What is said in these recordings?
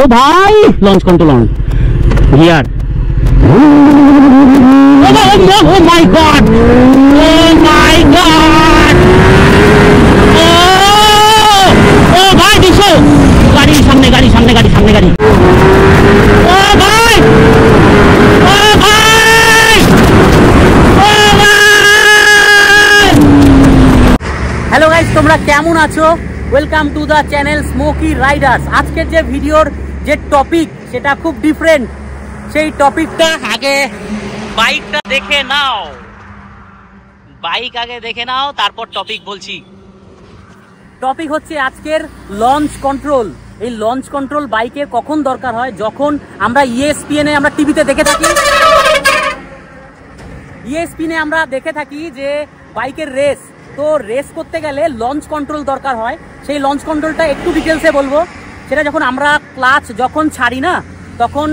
ও ভাই launch control on here. Oh my god, oh my god, oh ভাই দিছো গাড়ি সামনে গাড়ি সামনে গাড়ি সামনে গাড়ি। ও ভাই ও ভাই ও ভাই। হ্যালো গাইস, তোমরা কেমন আছো? Welcome to the channel smoky Riders. আজকের যে ভিডিওর যে টপিক সেটা খুব ডিফারেন্ট। সেই টপিকটা আগে বাইকটা দেখে নাও, বাইক আগে দেখে নাও, তারপর টপিক বলছি। টপিক হচ্ছে আজকের লঞ্চ কন্ট্রোল। এই লঞ্চ কন্ট্রোল বাইকের কখন দরকার হয়? যখন আমরা ESPN এ আমরা টিভিতে দেখে থাকি, ESPN এ আমরা দেখে থাকি যে বাইকের রেস, তো রেস করতে গেলে লঞ্চ কন্ট্রোল দরকার হয়। সেই লঞ্চ কন্ট্রোলটা একটু ডিটেলসে বলবো। সেটা যখন আমরা ক্লাচ যখন ছাড়ি না, তখন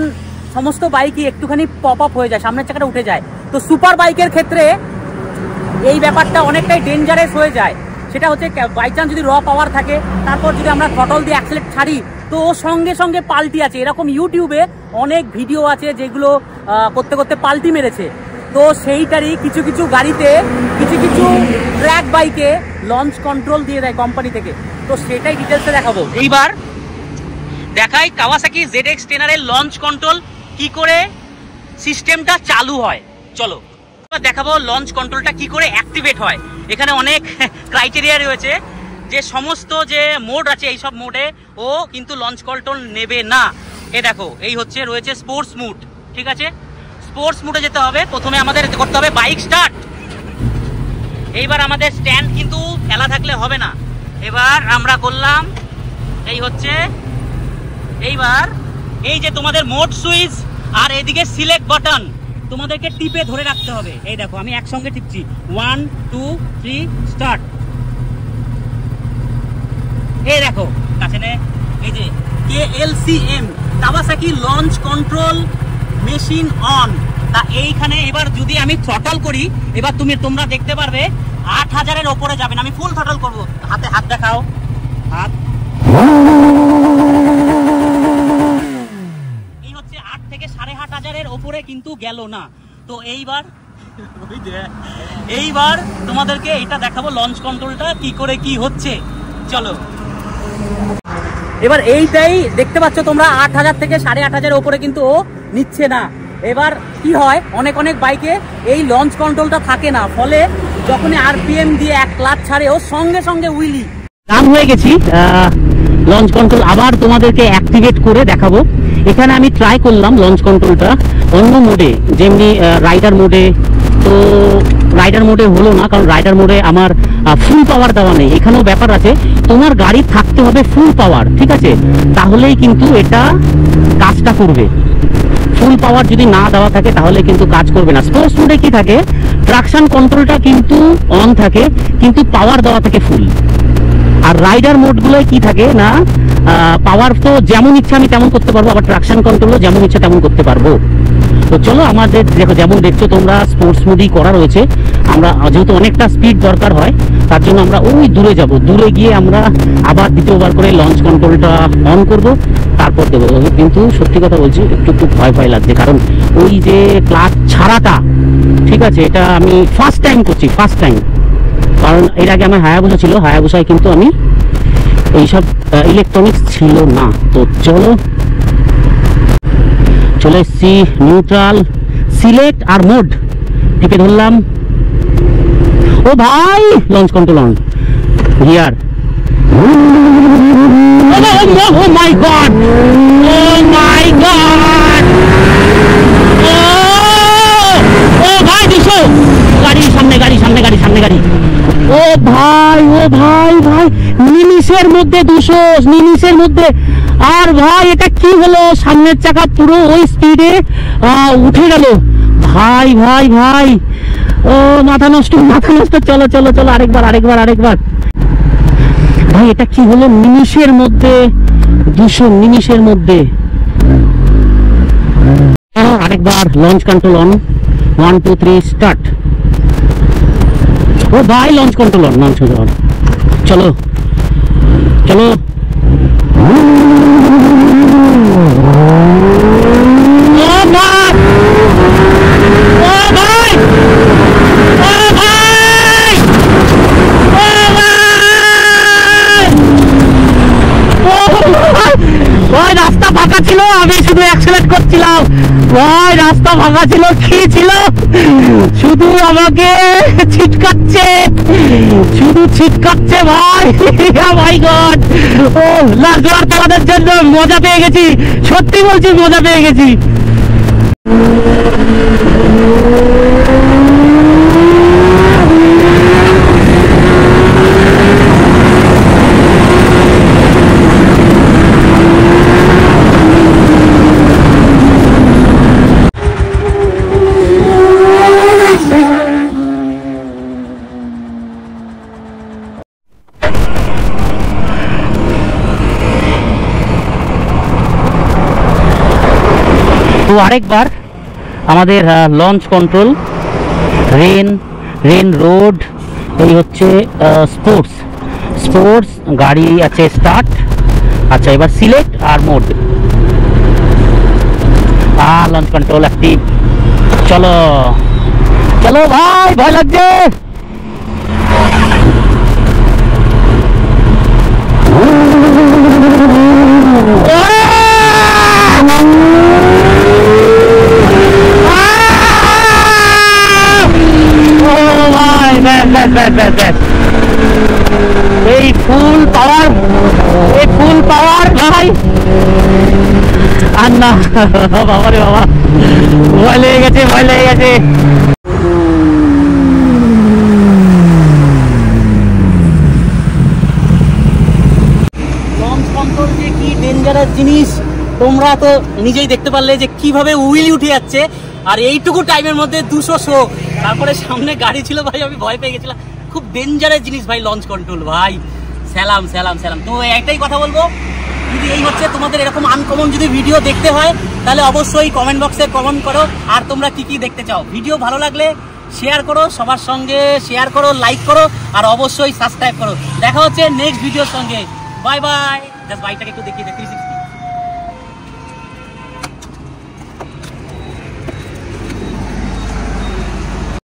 সমস্ত বাইকই একটুখানি পপ আপ হয়ে যায়, সামনের চাকাটা উঠে যায়। তো সুপার বাইকের ক্ষেত্রে এই ব্যাপারটা অনেকটাই ডেঞ্জারাস হয়ে যায়। সেটা হচ্ছে বাই চান্স যদি র পাওয়ার থাকে, তারপর যদি আমরা থ্রটল দিয়ে অ্যাক্সেলেট ছাড়ি, তো সঙ্গে সঙ্গে পাল্টি আছে। এরকম ইউটিউবে অনেক ভিডিও আছে যেগুলো করতে করতে পাল্টি মেরেছে। তো সেইটারই কিছু কিছু গাড়িতে, কিছু কিছু ট্র্যাক বাইকে লঞ্চ কন্ট্রোল দিয়ে দেয় কোম্পানি থেকে। তো সেটাই ডিটেলসে দেখাবো। এইবার দেখাই কাওয়াসাকি ZX-10 এর লঞ্চ কন্ট্রোল কি করে সিস্টেমটা চালু হয়। চলো দেখাবো লঞ্চ কন্ট্রোলটা কি করে অ্যাক্টিভেট হয়। এখানে অনেক ক্রাইটেরিয়া রয়েছে, যে সমস্ত যে মোড আছে এই সব মোডে ও কিন্তু লঞ্চ কন্ট্রোল নেবে না। এ দেখো, এই হচ্ছে রয়েছে স্পোর্টস মুড, ঠিক আছে? স্পোর্টস মুডে যেতে হবে। প্রথমে আমাদের করতে হবে বাইক স্টার্ট। এইবার আমাদের স্ট্যান্ড কিন্তু ফেলা থাকলে হবে না। এবার আমরা করলাম, এই হচ্ছে এইবার এই যে তোমাদের মোড সুইচ আর এদিকে সিলেক্ট বাটন তোমাদেরকে টিপে ধরে রাখতে হবে। এই দেখো আমি একসঙ্গে টিপছি, 1 2 3 স্টার্ট। এই দেখো কাছে নে, এই যে KLCM Kawasaki launch control machine on. তা এইখানে এবার যদি আমি থ্রটল করি, এবার তোমরা দেখতে পারবে 8000-এর ওপরে যাবেন। আমি ফুল থ্রটল করব। হাতে হাত দেখাও, হাত। এই হচ্ছে 8 থেকে 8500-এর ওপরে কিন্তু গেল না। তো এইবার তোমাদেরকে এটা দেখাবো লঞ্চ কন্ট্রোলটা কি করে কি হচ্ছে। চলো এবার এইটাই দেখতে পাচ্ছ তোমরা, 8000 থেকে 8500-এর ওপরে কিন্তু ও নিচ্ছে না। এবার কি হয়, অনেক বাইকে এই লঞ্চ কন্ট্রোলটা থাকে না, ফলে যখন RPM দিয়ে এক ক্লাচ ছাড়ে ও সঙ্গে সঙ্গে উইলি রান হয়ে গেছি। লঞ্চ কন্ট্রোল আবার তোমাদেরকে অ্যাক্টিভেট করে দেখাবো। এখানে আমি ট্রাই করলাম লঞ্চ কন্ট্রোলটা অন্য মোডে, যেমনি রাইডার মোডে। তো রাইডার মোডে হলো না, কারণ রাইডার মোডে আমার ফুল পাওয়ার দেওয়া নেই। এখানেও ব্যাপার আছে, তোমার গাড়ি থাকতে হবে ফুল পাওয়ার, ঠিক আছে? তাহলেই কিন্তু এটা কাজটা করবে। ফুল পাওয়ার যদি না দেওয়া থাকে তাহলে কিন্তু কাজ করবে না। স্পোর্টস মোডে কি থাকে, ট্রাকশন কন্ট্রোলটা কিন্তু অন থাকে, কিন্তু পাওয়ার দেওয়া থাকে ফুল। আর রাইডার মোডগুলোয় কি থাকে না, পাওয়ার তো যেমন ইচ্ছা আমি তেমন করতে পারবো, আবার ট্রাকশন কন্ট্রোলও যেমন ইচ্ছা তেমন করতে পারবো। তো চলো আমাদের দেখো, যেমন দেখছো তোমরা স্পোর্টস মোডই করা রয়েছে। আমরা যেহেতু অনেকটা স্পিড দরকার হয়, তার জন্য আমরা ওই দূরে যাব। দূরে গিয়ে আমরা আবার দ্বিতীয়বার করে লঞ্চ কন্ট্রোলটা অন করব, তারপর দেবো। কিন্তু সত্যি কথা বলছি, একটু ভয় লাগছে, কারণ ওই যে ক্লাচ ছাড়াটা, ঠিক আছে, এটা আমি ফার্স্ট টাইম করছি, ফার্স্ট টাইম। কারণ এর আগে আমার হায়াবুসা ছিল, হায়াবুসায় কিন্তু আমি এইসব ইলেকট্রনিক্স ছিল না। তো চলে এসছি নিউট্রাল, সিলেক্ট আর মোড টিপে ধরলাম। ও ভাই launch control on here. Oh my god, oh my god, ও ভাই দিছো গাড়ি সামনে গাড়ি সামনে গাড়ি সামনে গাড়ি। ও ভাই ভাই নিমিষের মধ্যে 200, নিমিষের মধ্যে। আর ভাই এটা কি হলো, সামনের চাকা পুরো ওই স্পিডে উঠে গেল। ভাই ও মাথা নষ্ট। চলো আরেকবার। ভাই এটা কি হলো, নিমিষের মধ্যে 200, নিমিষের মধ্যে। আরেকবার লঞ্চ কন্ট্রোল অন, 1 2 3 স্টার্ট। ও ভাই লঞ্চ কন্ট্রোল অন, চলো ভাই রাস্তা ফাঁকা ছিল, আমি শুধু অ্যাক্সিলেট করছিলাম। ভাই রাস্তা ফাঁকা ছিল, কি ছিল, শুধু আমাকে ছিটকাচ্ছে, শুধু ছিটকাচ্ছে ভাই। মাই গড, ও লাস্টবার তোমাদের জন্য মজা পেয়ে গেছি, সত্যি বলছি মজা পেয়ে গেছি। তো আরেকবার আমাদের লঞ্চ কন্ট্রোল, রেন রোড, এই হচ্ছে স্পোর্টস গাড়ি আছে স্টার্ট। আচ্ছা এবার সিলেক্ট আর মোড, লঞ্চ কন্ট্রোল অ্যাক্টিভ। চলো চলো ভাই, ভয় লাগছে। এই ফুল পাওয়ার ভাই, আর না বাবা রে বাবা, ভয় লেগে গেছে। লঞ্চ কন্ট্রোল যে কি ডেঞ্জারাস জিনিস, তোমরা তো নিজেই দেখতে পারলে যে কিভাবে উইল উঠে যাচ্ছে, আর এইটুকু টাইমের মধ্যে 200 শো। তারপরে সামনে গাড়ি ছিল ভাই, আমি ভয় পেয়ে গেছিলাম। খুব ডেঞ্জারাস জিনিস ভাই লঞ্চ কন্ট্রোল ভাই। সালাম। তো একটাই কথা বলবো, যদি এই হচ্ছে তোমাদের এরকম আনকমন যদি ভিডিও দেখতে হয়, তাহলে অবশ্যই কমেন্ট বক্সে কমেন্ট করো। আর তোমরা কি দেখতে চাও, ভিডিও ভালো লাগলে শেয়ার করো, সবার সঙ্গে শেয়ার করো, লাইক করো, আর অবশ্যই সাবস্ক্রাইব করো। দেখা হচ্ছে নেক্সট ভিডিওর সঙ্গে। Bye bye. জাস্ট বাইকটাকে একটু দেখিয়ে দে 360।